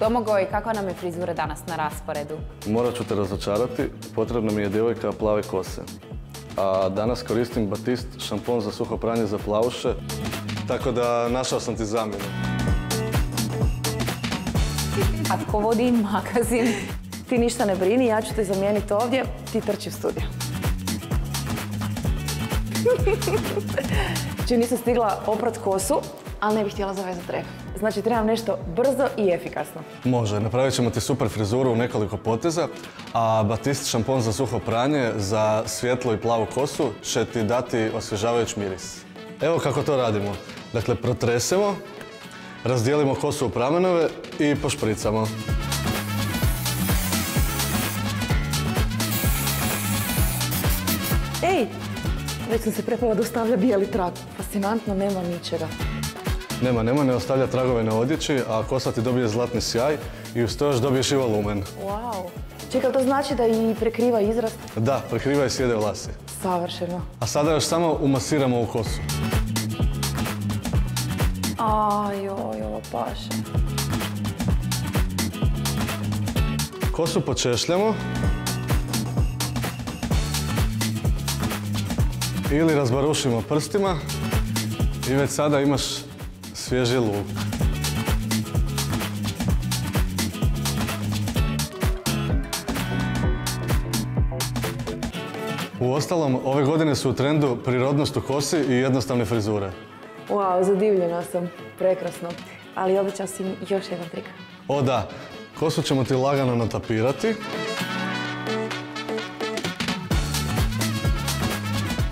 Domagoj, kakva nam je frizura danas na rasporedu? Morat ću te razočarati, potrebna mi je djevojka plave kose. A danas koristim Batiste šampon za suho pranje za plavuše, tako da našao sam ti zamjenu. A tko vodi magazin? Ti ništa ne brini, ja ću te zamijeniti ovdje, ti trči u studio. Čim nisam stigla oprat kosu, ali ne bih htjela zavezati rep. Znači, trebam nešto brzo i efikasno. Može, napravit ćemo ti super frizuru u nekoliko poteza, a Batiste šampon za suho pranje za svjetlu i plavu kosu će ti dati osvježavajući miris. Evo kako to radimo. Dakle, protresemo, razdijelimo kosu u pramenove i pošpricamo. Ej, već sam se prepala da ostavlja bijeli trag. Fascinantno, nema ničega. Nema, ne ostavlja tragove na odjeći, a kosa ti dobije zlatni sjaj i uz to još dobiješ i volumen. Wow. Čekaj, to znači da i prekriva izrast? Da, prekriva i sjede vlasi. Savršeno. A sada još samo umasiramo u kosu. Ajoj, ovo paše. Kosu počešljamo. Ili razbarušimo prstima i već sada imaš svježi luk. Uostalom, ove godine su u trendu prirodnost u kosi i jednostavne frizure. Wow, zadivljena sam. Prekrasno. Ali obećao si mi još jedan trik. O da, kosu ćemo ti lagano natapirati.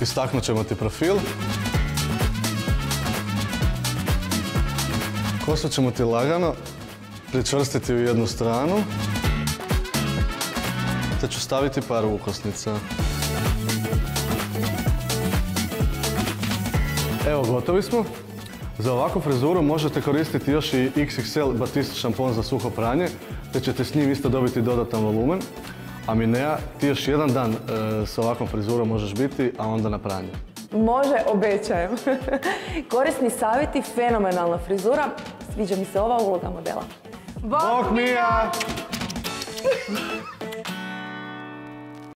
Istaknut ćemo ti profil. Kosu ćemo ti lagano pričvrstiti u jednu stranu. Te ću staviti par ukosnica. Evo, gotovi smo. Za ovakvu frizuru možete koristiti još i XXL Batiste šampon za suho pranje, te ćete s njim isto dobiti dodatan volumen. A Minea, ti još jedan dan s ovakvom frizurom možeš biti, a onda na pranje. Može, obećajem. Korisni savjeti, fenomenalna frizura. Sviđa mi se ova uloga modela. Bok Mija!